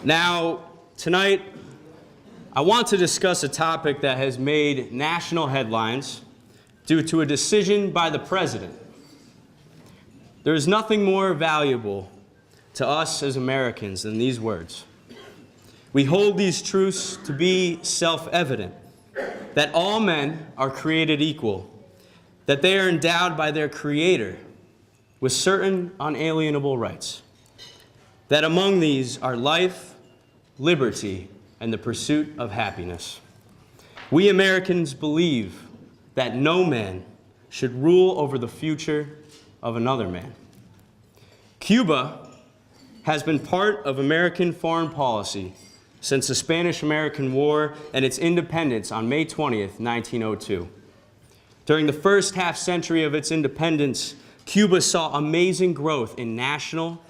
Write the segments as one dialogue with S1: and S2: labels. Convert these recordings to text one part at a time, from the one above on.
S1: Now, tonight, I want to discuss a topic that has made national headlines due to a decision by the president. There is nothing more valuable to us as Americans than these words. We hold these truths to be self-evident, that all men are created equal, that they are endowed by their Creator with certain unalienable rights, that among these are life, liberty, and the pursuit of happiness. We Americans believe that no man should rule over the future of another man. Cuba has been part of American foreign policy since the Spanish-American War and its independence on May 20th, 1902. During the first half century of its independence, Cuba saw amazing growth in national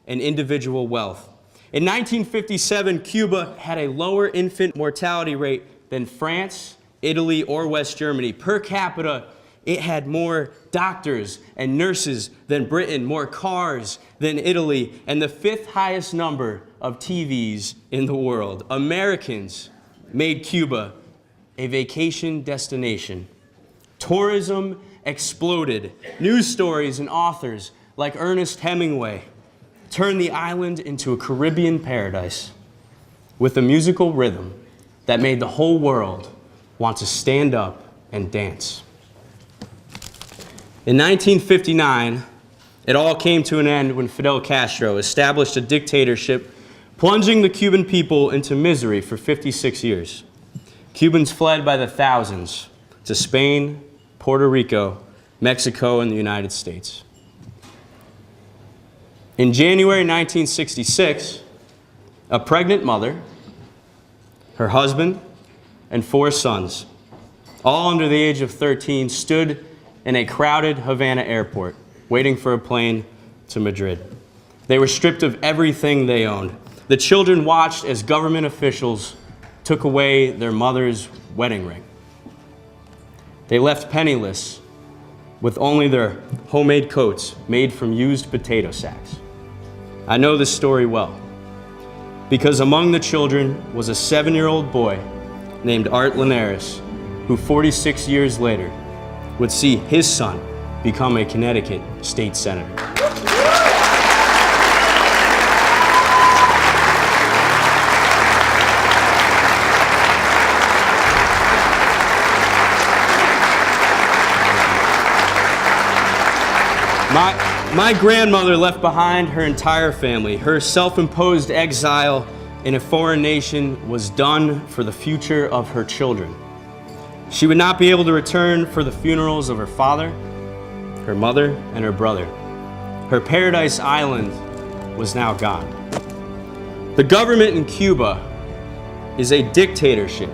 S1: and individual wealth. In 1957, Cuba had a lower infant mortality rate than France, Italy, or West Germany. Per capita, it had more doctors and nurses than Britain, more cars than Italy, and the fifth highest number of TVs in the world. Americans made Cuba a vacation destination. Tourism exploded. News stories and authors like Ernest Hemingway turned the island into a Caribbean paradise with a musical rhythm that made the whole world want to stand up and dance. In 1959, it all came to an end when Fidel Castro established a dictatorship, plunging the Cuban people into misery for 56 years. Cubans fled by the thousands to Spain, Puerto Rico, Mexico, and the United States. In January 1966, a pregnant mother, her husband, and 4 sons, all under the age of 13, stood in a crowded Havana airport, waiting for a plane to Madrid. They were stripped of everything they owned. The children watched as government officials took away their mother's wedding ring. They left penniless with only their homemade coats made from used potato sacks. I know this story well, because among the children was a 7-year-old boy named Art Linares, who 46 years later would see his son become a Connecticut state senator. My grandmother left behind her entire family. Her self-imposed exile in a foreign nation was done for the future of her children. She would not be able to return for the funerals of her father, her mother, and her brother. Her paradise island was now gone. The government in Cuba is a dictatorship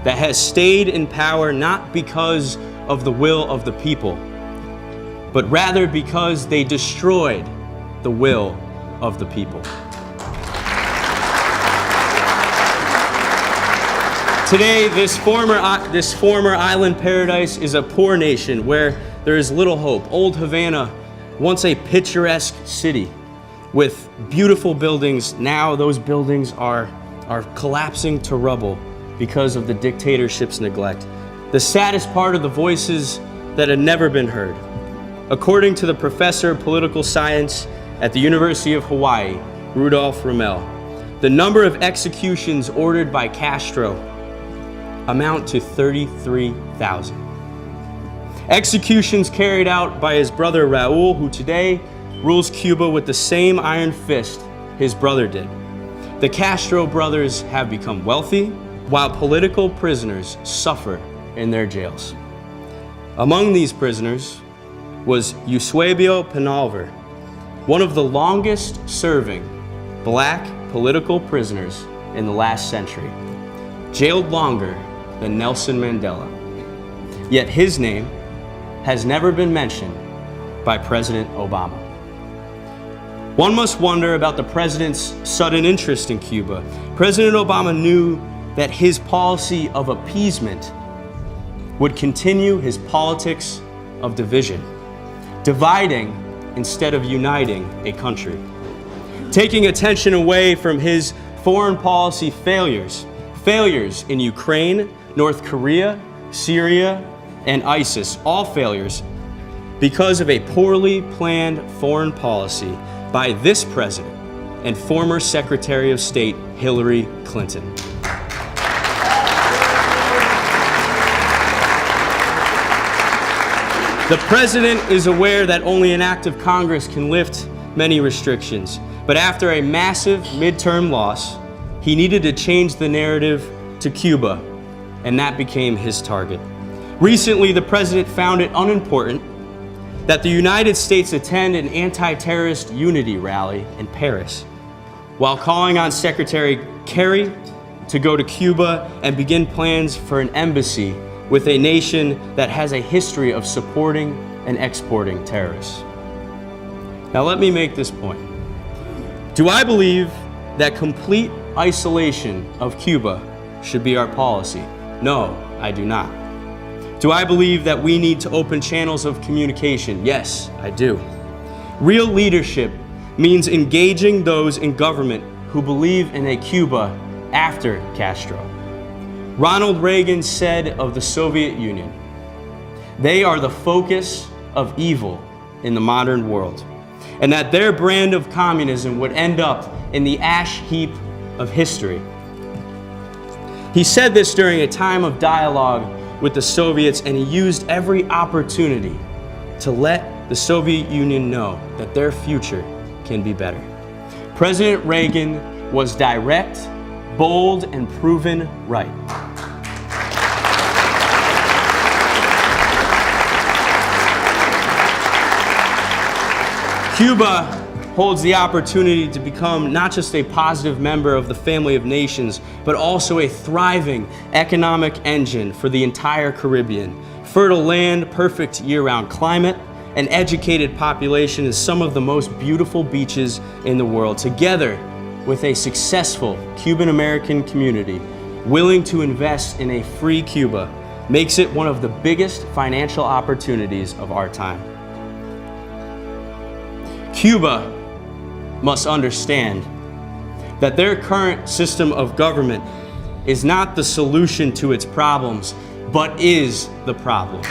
S1: that has stayed in power not because of the will of the people, but rather because they destroyed the will of the people. Today, this former island paradise is a poor nation where there is little hope. Old Havana, once a picturesque city with beautiful buildings, now those buildings are collapsing to rubble because of the dictatorship's neglect. The saddest part of the voices that had never been heard. According to the professor of political science at the University of Hawaii, Rudolph Rommel, the number of executions ordered by Castro amount to 33,000. Executions carried out by his brother Raul, who today rules Cuba with the same iron fist his brother did. The Castro brothers have become wealthy, while political prisoners suffer in their jails. Among these prisoners was Eusebio Penalver, one of the longest serving black political prisoners in the last century, jailed longer than Nelson Mandela. Yet his name has never been mentioned by President Obama. One must wonder about the president's sudden interest in Cuba. President Obama knew that his policy of appeasement would continue his politics of division, dividing instead of uniting a country, taking attention away from his foreign policy failures. Failures in Ukraine, North Korea, Syria, and ISIS. All failures because of a poorly planned foreign policy by this president and former Secretary of State Hillary Clinton. The president is aware that only an act of Congress can lift many restrictions, but after a massive midterm loss, he needed to change the narrative to Cuba, and that became his target. Recently, the president found it unimportant that the United States attend an anti-terrorist unity rally in Paris, while calling on Secretary Kerry to go to Cuba and begin plans for an embassy with a nation that has a history of supporting and exporting terrorists. Now let me make this point. Do I believe that complete isolation of Cuba should be our policy? No, I do not. Do I believe that we need to open channels of communication? Yes, I do. Real leadership means engaging those in government who believe in a Cuba after Castro. Ronald Reagan said of the Soviet Union, "They are the focus of evil in the modern world," and that their brand of communism would end up in the ash heap of history. He said this during a time of dialogue with the Soviets, and he used every opportunity to let the Soviet Union know that their future can be better. President Reagan was direct, bold, and proven right. Cuba holds the opportunity to become not just a positive member of the family of nations, but also a thriving economic engine for the entire Caribbean. Fertile land, perfect year-round climate, an educated population, and some of the most beautiful beaches in the world, together with a successful Cuban-American community willing to invest in a free Cuba, makes it one of the biggest financial opportunities of our time. Cuba must understand that their current system of government is not the solution to its problems, but is the problem.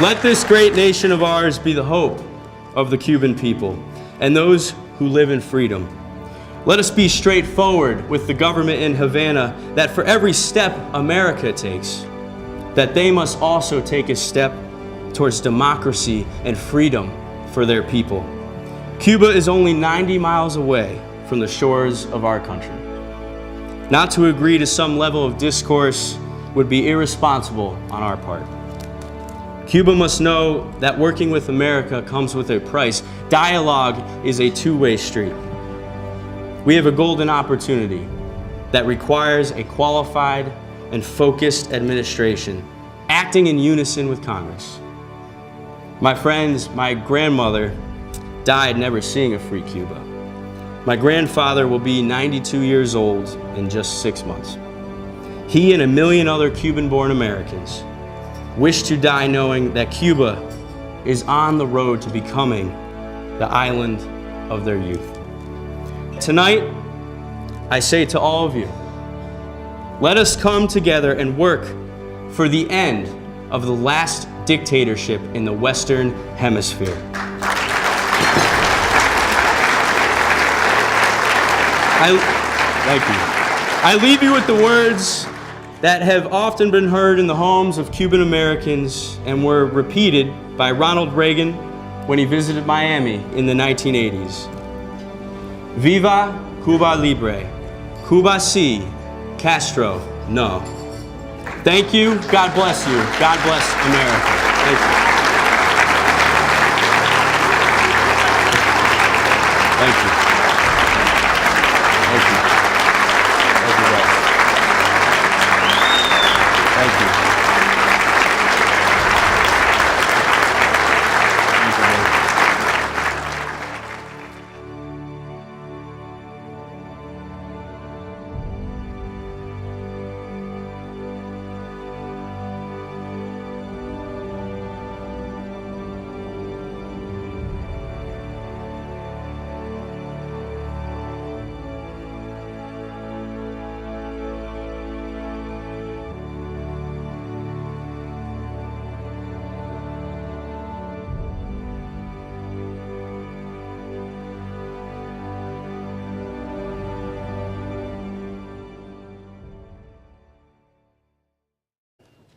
S1: Let this great nation of ours be the hope of the Cuban people and those who live in freedom. Let us be straightforward with the government in Havana that for every step America takes, that they must also take a step towards democracy and freedom for their people. Cuba is only 90 miles away from the shores of our country. Not to agree to some level of discourse would be irresponsible on our part. Cuba must know that working with America comes with a price. Dialogue is a two-way street. We have a golden opportunity that requires a qualified and focused administration, acting in unison with Congress. My friends, my grandmother died never seeing a free Cuba. My grandfather will be 92 years old in just 6 months. He and a million other Cuban-born Americans wish to die knowing that Cuba is on the road to becoming the island of their youth. Tonight, I say to all of you, let us come together and work for the end of the last dictatorship in the Western Hemisphere. Thank you. I leave you with the words that have often been heard in the homes of Cuban Americans and were repeated by Ronald Reagan when he visited Miami in the 1980s. Viva Cuba Libre. Cuba sí, Castro no. Thank you. God bless you. God bless America. Thank you. Thank you. Thank you. Thank you, guys. Thank you.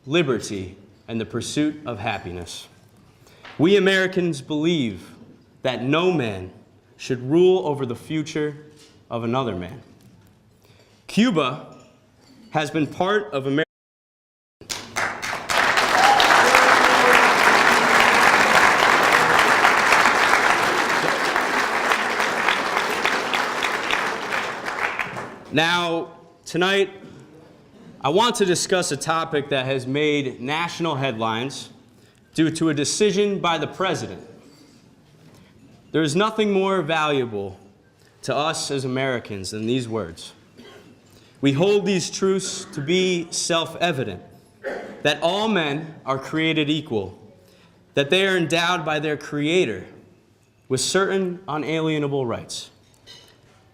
S1: liberty, and the pursuit of happiness. We Americans believe that no man should rule over the future of another man. Cuba has been part of America. Now, tonight, I want to discuss a topic that has made national headlines due to a decision by the president. There is nothing more valuable to us as Americans than these words. We hold these truths to be self-evident, that all men are created equal, that they are endowed by their Creator with certain unalienable rights,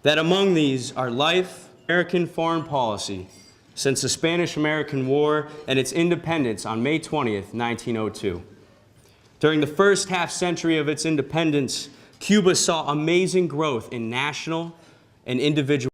S1: that among these are life, American foreign policy since the Spanish-American War and its independence on May 20th, 1902. During the first half century of its independence, Cuba saw amazing growth in national and individual